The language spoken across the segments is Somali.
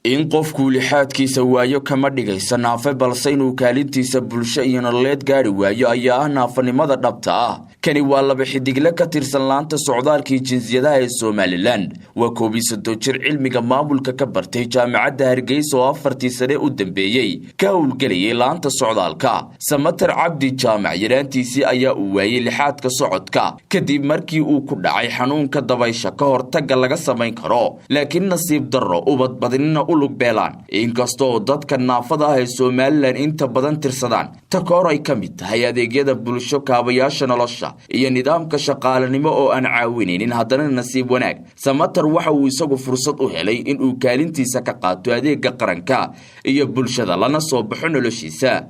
in qofku lixaadkiisa waayo kama dhigaysa naafe balse inuu kaalintiisa bulsho iyo nololeed gaari waayo ayaa ah naafanimada dhabta ah. kani waa laba xidigle ka tirsan laanta socdaalkii jinsiyadaha ee Somaliland. waa 13 jir cilmiga maamulka ka bartay jaamacadda Hargeysa oo 4 sano u dambeeyay ka howlgeliyay laanta socdaalka. Samatar Cabdi Jaamac yaraantiisii ayaa u waayay lixaadka socodka kadib markii uu ku dhacay xanuunka dabaysha ka hortagga laga samayn karo, laakiin nasiib darro ubad badinina lug beelaan. inkastoo dadka naafada ah ee Somaliland inta badan tirsadaan takoor ay kamid tahay adeegyada bulsho kaabayaasha nolosha iyo nidaamka shaqaalanimo oo aan caawinaynin, haddana nasiib wanaag Samatar waxa uu isagu fursad u helay in uu kaalintiisa ka qaato adeegga qaranka iyo bulshada lana soo baxo noloshiisa.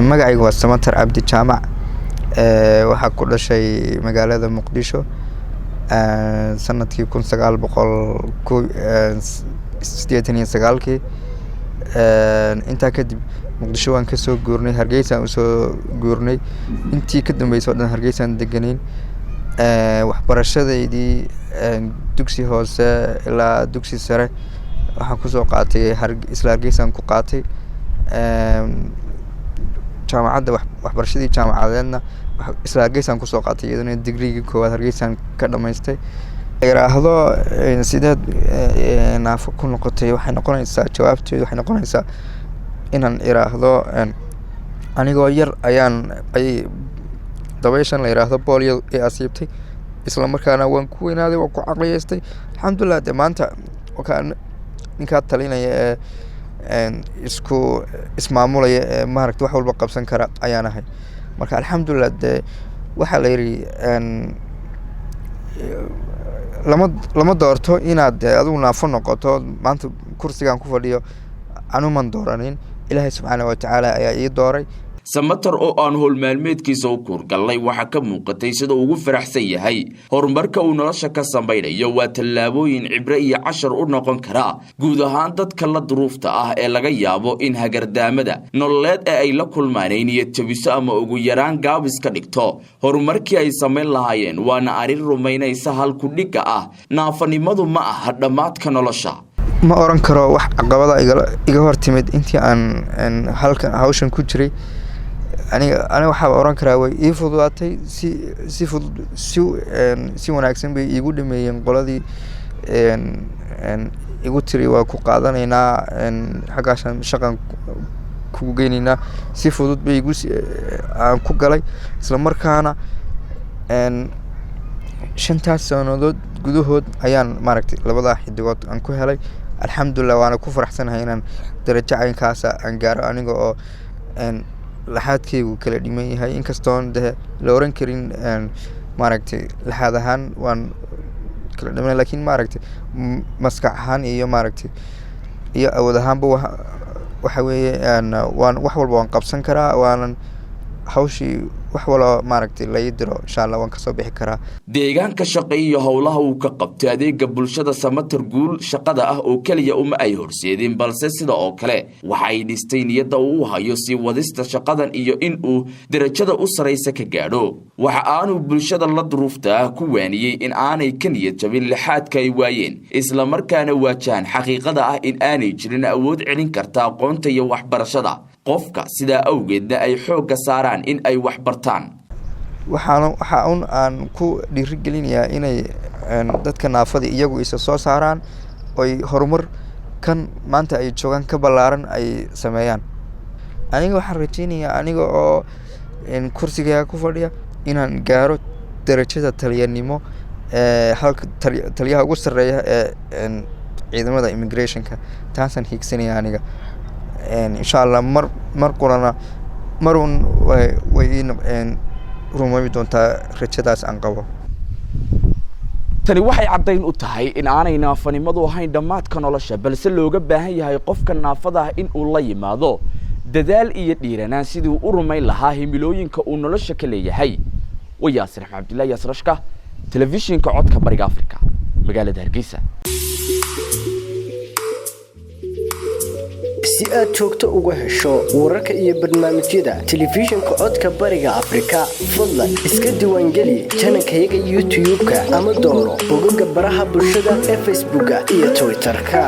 magacaygu waa Samatar Cabdi Jaamac, waxa ku dhashay magaalada Muqdisho sanadkii 1989 inta kadib Muqdisho waan ka soo guurnay, Hargeysa u soo guurnay. intii ka dambeysay oo dhan Hargeysa deganeyn. waxbarashadeedii dugsi hoose ilaa dugsi sare waxaan ku soo qaatay isla Hargeysa ku qaatay. jaamacadda waxbarashadii jaamacadeedna isla Hargeysa ku soo qaatay, iyadana degree koowaad Hargeysa ka dhamaystay. iraahdo sideed naafo ku noqotay waxay noqonaysaa jawaabteedu waxay noqonaysaa inaan iraahdo anigoo yar ayaan dabayshan la iraahdo polio ee asiibtay, isla markaana waan ku weynaaday, waan ku caqliyeystay. alxamdulillah de maanta wakaan ninka talinaya ismaamulaya maaragtay wax walba qabsan kara ayaan ahay. marka alxamdulillah de waxa la yiri lama doorto inaad adigu naafo noqoto. maanta kursigan ku fadhiyo anuman dooranin, Ilaahay subxaanahu wa ta'ala ayaa ii dooray. Samatar oo aan howl maalmeedkiisa u kurgalay waxa ka muuqatay sida ugu faraxsan yahay horumarka uu nolosha ka samaynayo. waa tallaabooyin cibre iyo cashar u noqon kara guud ahaan dadka la duruufta ah ee laga yaabo in hagardaamada nololeed ee ay la kulmaan niyad jabiso ama ugu yaraan gaabis ka dhigto horumarkii ay samayn lahaayeen. waana arrin rumaynaysa halku dhiga ah naafanimadu ma aha dhammaadka nolosha. ma oran karo wax caqabada iga hortimid intii aan halkan hawshan ku jiray. aniga waxa oran karaa way ii fududaatay si fudud si wanaagsan bay igu dhameeyeen qoladii igu tiri waa ku qaadanaynaa xagaashan shaqan ku geynina. si fudud bay igu aan ku galay, isla markaana 5 sanadood gudahood ayaan maaragtay labada xidigood aan ku helay. alxamdulillah waana ku faraxsanahay inaan darajo caynkaas aan gaaro aniga oo laxaadkaygu kala dhiman yahay. inkastoo la oran karin maaragtay laxaad ahaan waan kala dhiman, laakiin maaragtay maskax ahaan iyo maaragtay iyo awood ahaanba waxa weeye waan wax walba waan qabsan karaa. waanan hawshii wax walba maaragtay la yidiro insha Allah waan ka soo bixi karaa. deegaanka shaqeeyo howlaha uu ka qabtay adeegga bulshada Samatar guul shaqada ah oo kaliya uma ay horseedin, balse sida oo kale waxay dhistay niyadda uu hayo si wadista shaqadan iyo in uu darajada u sareysa ka gaadho. waxa aanu bulshada la duruufta ku waaniyay in aanay ka niyad jabin lixaadka ay waayeen, isla markaana waajahan xaqiiqada ah in aanay jirin awood celin karta aqoonta iyo waxbarashada qofka. sidaa awgeedna ay xoogga saaraan in ay wax bartaan. waxa aan ku dhiirigelinayaa inay dadka naafada iyagu isa soo saaraan oo horumar kan maanta ay joogan ka balaaran ay sameeyaan. aniga waxaan rajaynayaa aniga oo kursiga ku fadhiya inaan gaaro darajada taliyanimo halka taliyaha ugu sareeya ee ciidamada immigrationka. taasaan hiigsanaya aniga. insha Allah mar qurana marun way rumoy doontaa rajadaas aan qabo. tani waxay caddayn u tahay in aanay naafanimadu ahayn dhammaadka nolosha, balse looga baahan yahay qofka naafada ah in uu la yimaado dadaal iyo dhiiranaan sidii uu u rumayn lahaa himilooyinka uu nolosha ka leeyahay. waa Yaasir Cabdullaahi Yaasrashka, telefishinka codka Bariga Afrika, magaalada Hargeysa. si aad joogto uga hesho wararka iyo barnaamijyada telefishinka codka Bariga Afrika, fadlan iska diiwaangeli channelka YouTube-ka ama dooro bogagga baraha bulshada ee Facebook iyo Twitter-ka.